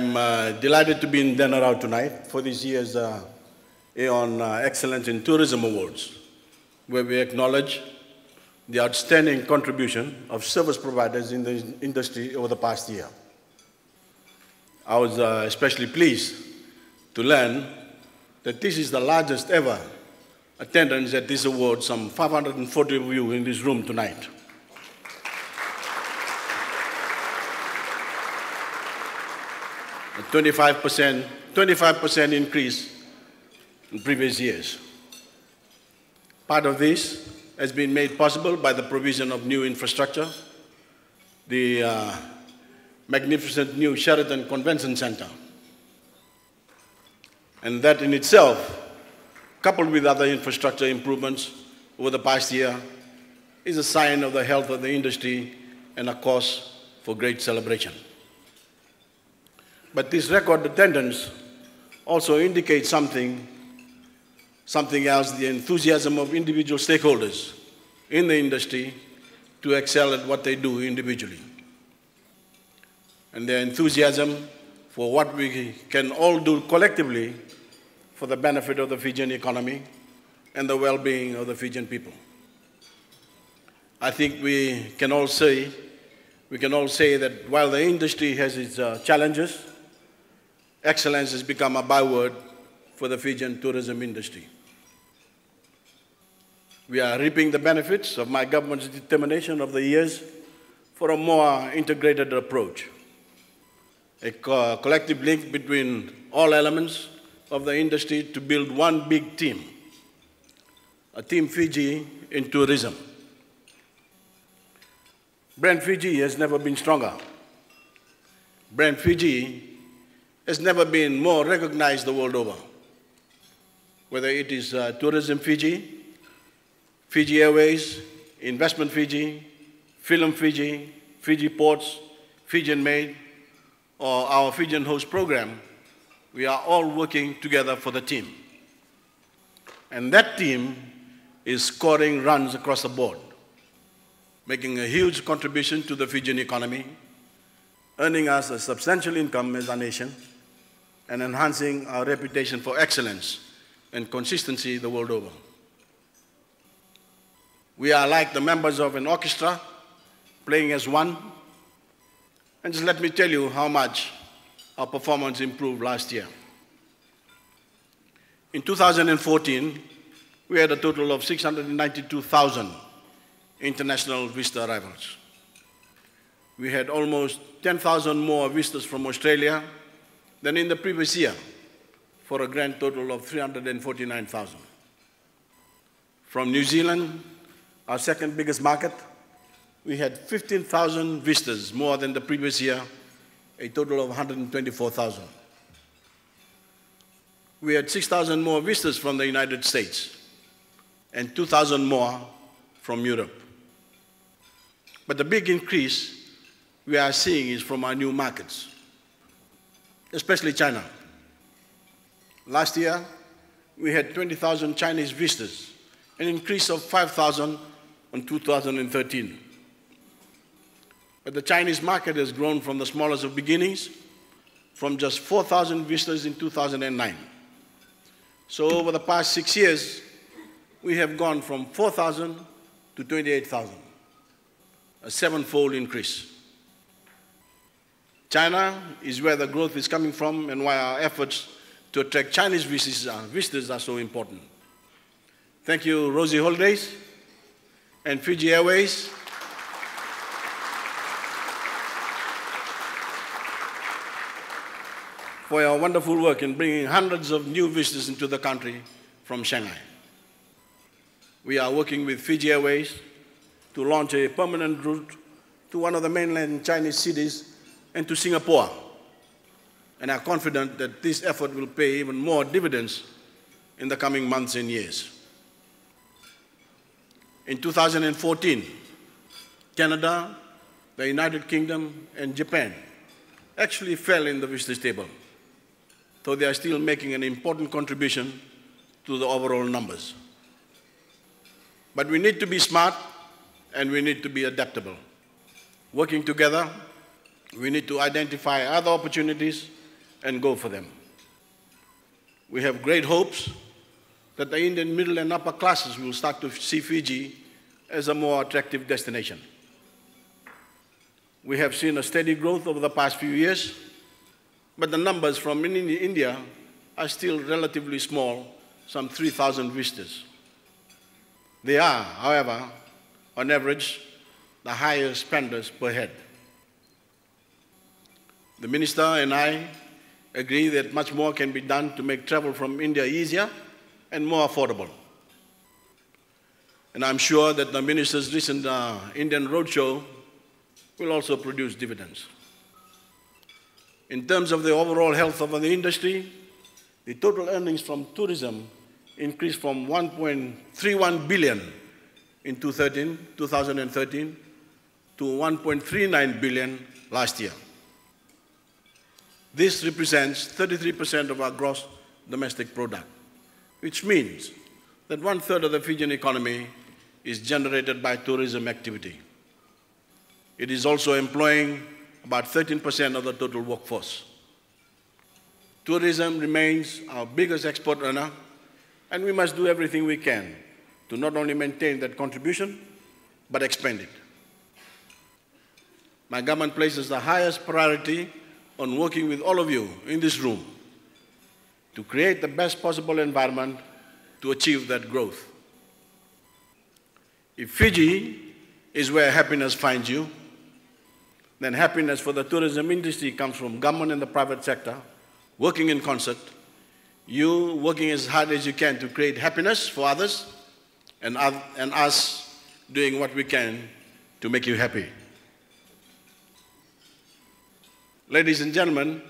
I'm delighted to be in Denarau tonight for this year's AON Excellence in Tourism Awards, where we acknowledge the outstanding contribution of service providers in the industry over the past year. I was especially pleased to learn that this is the largest ever attendance at this award, some 540 of you in this room tonight. A 25% increase in previous years. Part of this has been made possible by the provision of new infrastructure, the magnificent new Sheraton Convention Center. And that in itself, coupled with other infrastructure improvements over the past year, is a sign of the health of the industry and a cause for great celebration. But this record attendance also indicates something else, the enthusiasm of individual stakeholders in the industry to excel at what they do individually. And their enthusiasm for what we can all do collectively for the benefit of the Fijian economy and the well-being of the Fijian people. I think we can all say that while the industry has its challenges, excellence has become a byword for the Fijian tourism industry. We are reaping the benefits of my government's determination over the years for a more integrated approach, a collective link between all elements of the industry to build one big team, a Team Fiji in tourism. Brand Fiji has never been stronger. Brand Fiji has never been more recognized the world over. Whether it is Tourism Fiji, Fiji Airways, Investment Fiji, Film Fiji, Fiji Ports, Fijian Made, or our Fijian Host Program, we are all working together for the team. And that team is scoring runs across the board, making a huge contribution to the Fijian economy, earning us a substantial income as a nation, and enhancing our reputation for excellence and consistency the world over. We are like the members of an orchestra, playing as one. And just let me tell you how much our performance improved last year. In 2014, we had a total of 692,000 international visitor arrivals. We had almost 10,000 more visitors from Australia than in the previous year, for a grand total of 349,000. From New Zealand, our second biggest market, we had 15,000 visitors more than the previous year, a total of 124,000. We had 6,000 more visitors from the United States and 2,000 more from Europe. But the big increase we are seeing is from our new markets, especially China. Last year, we had 20,000 Chinese visitors, an increase of 5,000 on 2013. But the Chinese market has grown from the smallest of beginnings, from just 4,000 visitors in 2009. So over the past 6 years, we have gone from 4,000 to 28,000, a seven-fold increase. China is where the growth is coming from and why our efforts to attract Chinese visitors are so important. Thank you, Rosie Holidays and Fiji Airways for your wonderful work in bringing hundreds of new visitors into the country from Shanghai. We are working with Fiji Airways to launch a permanent route to one of the mainland Chinese cities and to Singapore, and are confident that this effort will pay even more dividends in the coming months and years. In 2014, Canada, the United Kingdom, and Japan actually fell in the visitors table, though they are still making an important contribution to the overall numbers. But we need to be smart and we need to be adaptable. Working together, we need to identify other opportunities and go for them. We have great hopes that the Indian middle and upper classes will start to see Fiji as a more attractive destination. We have seen a steady growth over the past few years, but the numbers from India are still relatively small, some 3,000 visitors. They are, however, on average, the highest spenders per head. The Minister and I agree that much more can be done to make travel from India easier and more affordable. And I'm sure that the Minister's recent Indian roadshow will also produce dividends. In terms of the overall health of the industry, the total earnings from tourism increased from 1.31 billion in 2013 to 1.39 billion last year. This represents 33% of our gross domestic product, which means that 1/3 of the Fijian economy is generated by tourism activity. It is also employing about 13% of the total workforce. Tourism remains our biggest export earner, and we must do everything we can to not only maintain that contribution, but expand it. My government places the highest priority on working with all of you in this room to create the best possible environment to achieve that growth. If Fiji is where happiness finds you, then happiness for the tourism industry comes from government and the private sector working in concert, you working as hard as you can to create happiness for others, and us doing what we can to make you happy. Ladies and gentlemen,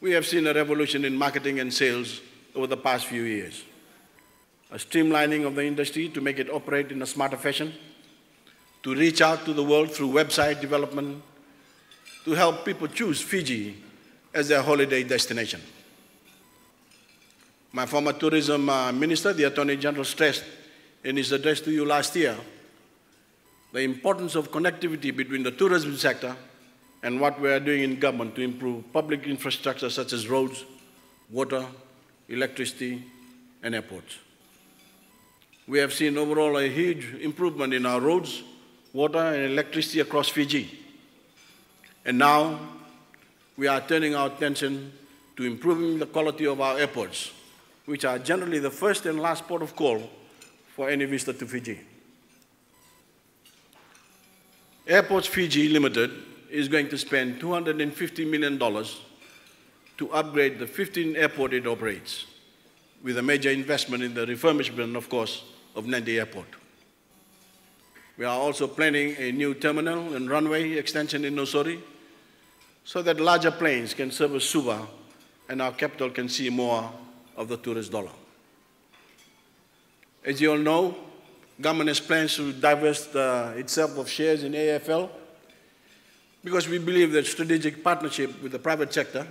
we have seen a revolution in marketing and sales over the past few years. A streamlining of the industry to make it operate in a smarter fashion, to reach out to the world through website development, to help people choose Fiji as their holiday destination. My former tourism minister, the Attorney General, stressed in his address to you last year the importance of connectivity between the tourism sector and what we are doing in government to improve public infrastructure such as roads, water, electricity, and airports. We have seen overall a huge improvement in our roads, water, and electricity across Fiji. And now, we are turning our attention to improving the quality of our airports, which are generally the first and last port of call for any visitor to Fiji. Airports Fiji Limited is going to spend $250 million to upgrade the 15 airports it operates, with a major investment in the refurbishment, of course, of Nadi Airport. We are also planning a new terminal and runway extension in Nosori so that larger planes can service Suva and our capital can see more of the tourist dollar. As you all know, government has plans to divest itself of shares in AFL because we believe that strategic partnership with the private sector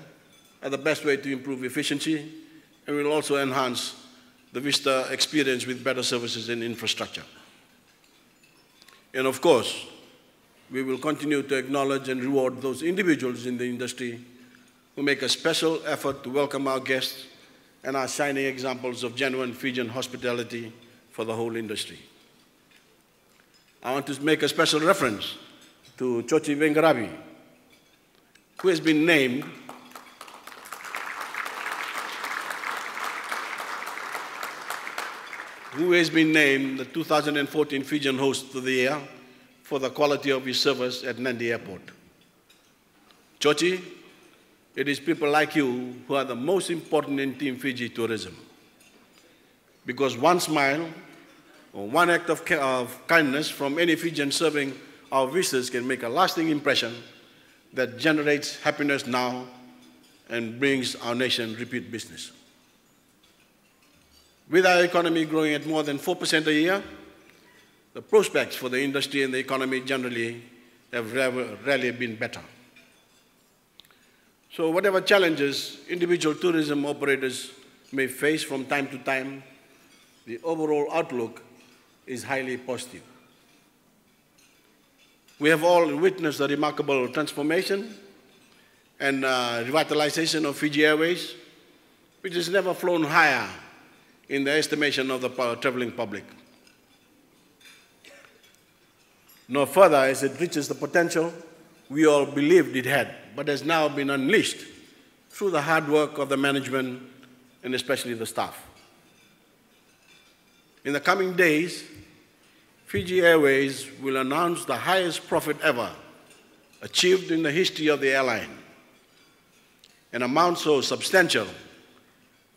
are the best way to improve efficiency and will also enhance the visitor experience with better services and infrastructure. And of course, we will continue to acknowledge and reward those individuals in the industry who make a special effort to welcome our guests and are shining examples of genuine Fijian hospitality for the whole industry. I want to make a special reference to Chochi Vengaravi, who has been named the 2014 Fijian Host of the Year for the quality of his service at Nadi Airport. Chochi, it is people like you who are the most important in Team Fiji tourism. Because one smile or one act of kindness from any Fijian serving our visitors can make a lasting impression that generates happiness now and brings our nation repeat business. With our economy growing at more than 4% a year, the prospects for the industry and the economy generally have rarely been better. So whatever challenges individual tourism operators may face from time to time, the overall outlook is highly positive. We have all witnessed a remarkable transformation and revitalization of Fiji Airways, which has never flown higher in the estimation of the traveling public. No further as it reaches the potential we all believed it had, but has now been unleashed through the hard work of the management and especially the staff. In the coming days, Fiji Airways will announce the highest profit ever achieved in the history of the airline, an amount so substantial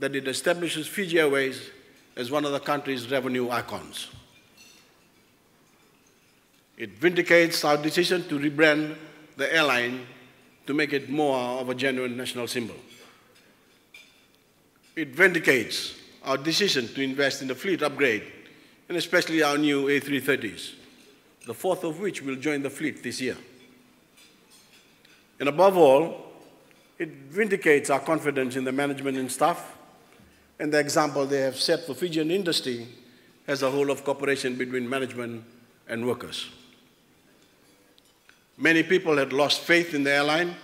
that it establishes Fiji Airways as one of the country's revenue icons. It vindicates our decision to rebrand the airline to make it more of a genuine national symbol. It vindicates our decision to invest in the fleet upgrade, and especially our new A330s, the fourth of which will join the fleet this year. And above all, it vindicates our confidence in the management and staff and the example they have set for Fijian industry as a whole of cooperation between management and workers. Many people had lost faith in the airline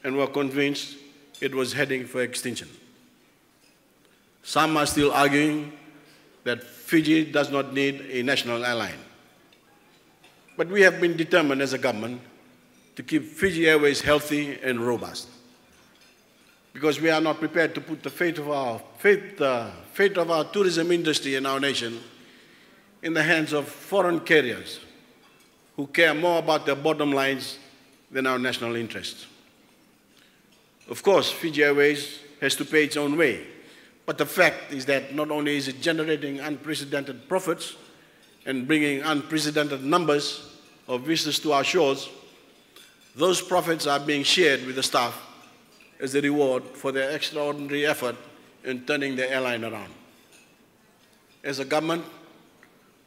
and were convinced it was heading for extinction. Some are still arguing that Fiji does not need a national airline. But we have been determined as a government to keep Fiji Airways healthy and robust, because we are not prepared to put the fate of our tourism industry in our nation in the hands of foreign carriers who care more about their bottom lines than our national interests. Of course, Fiji Airways has to pay its own way, but the fact is that not only is it generating unprecedented profits and bringing unprecedented numbers of visitors to our shores, those profits are being shared with the staff as a reward for their extraordinary effort in turning the airline around. As a government,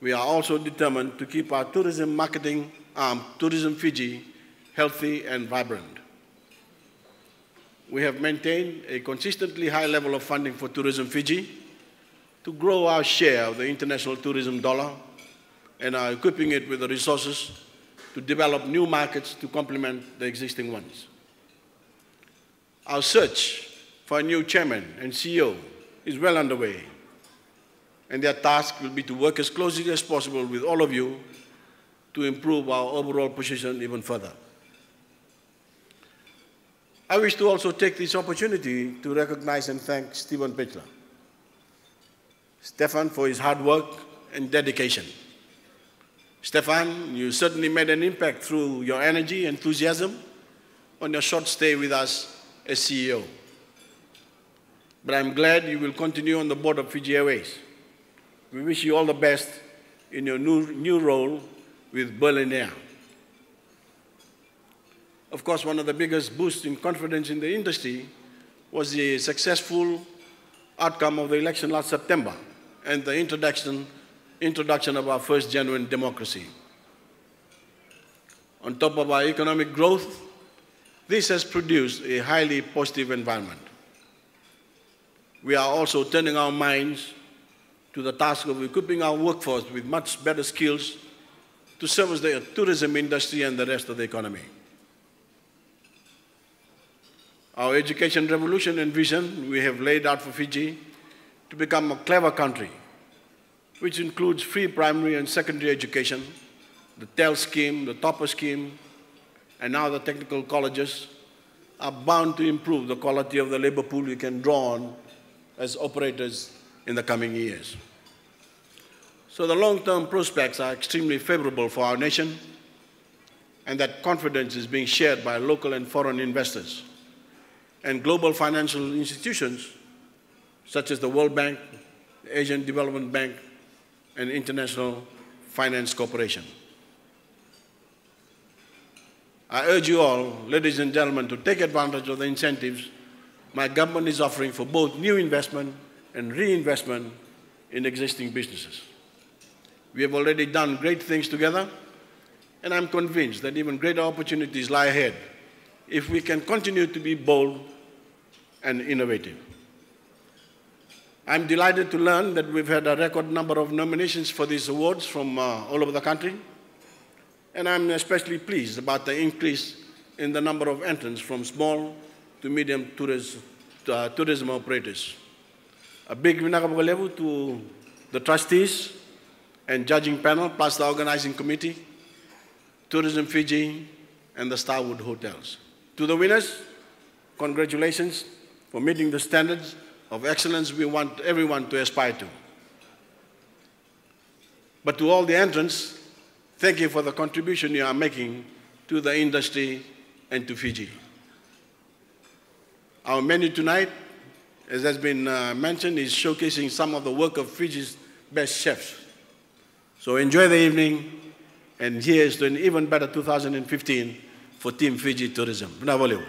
we are also determined to keep our tourism marketing arm, Tourism Fiji, healthy and vibrant. We have maintained a consistently high level of funding for Tourism Fiji to grow our share of the international tourism dollar and are equipping it with the resources to develop new markets to complement the existing ones. Our search for a new chairman and CEO is well underway, and their task will be to work as closely as possible with all of you to improve our overall position even further. I wish to also take this opportunity to recognize and thank Stephen Petler. Stefan, for his hard work and dedication. Stefan, you certainly made an impact through your energy and enthusiasm on your short stay with us as CEO. But I'm glad you will continue on the board of Fiji Airways. We wish you all the best in your new role with Berlin Air. Of course, one of the biggest boosts in confidence in the industry was the successful outcome of the election last September and the introduction of our first genuine democracy. On top of our economic growth, this has produced a highly positive environment. We are also turning our minds to the task of equipping our workforce with much better skills to service the tourism industry and the rest of the economy. Our education revolution and vision we have laid out for Fiji to become a clever country, which includes free primary and secondary education, the TEL scheme, the Topper scheme, and now the technical colleges, are bound to improve the quality of the labor pool we can draw on as operators in the coming years. So the long-term prospects are extremely favorable for our nation, and that confidence is being shared by local and foreign investors and global financial institutions such as the World Bank, the Asian Development Bank, and International Finance Corporation. I urge you all, ladies and gentlemen, to take advantage of the incentives my government is offering for both new investment and reinvestment in existing businesses. We have already done great things together, and I'm convinced that even greater opportunities lie ahead if we can continue to be bold and innovative. I'm delighted to learn that we've had a record number of nominations for these awards from all over the country, and I'm especially pleased about the increase in the number of entrants from small to medium tourism operators. A big level to the trustees and judging panel, plus the organizing committee, Tourism Fiji, and the Starwood Hotels. To the winners, congratulations for meeting the standards of excellence we want everyone to aspire to. But to all the entrants, thank you for the contribution you are making to the industry and to Fiji. Our menu tonight, as has been mentioned, is showcasing some of the work of Fiji's best chefs. So enjoy the evening, and here's to an even better 2015 for Team Fiji Tourism. Bravo.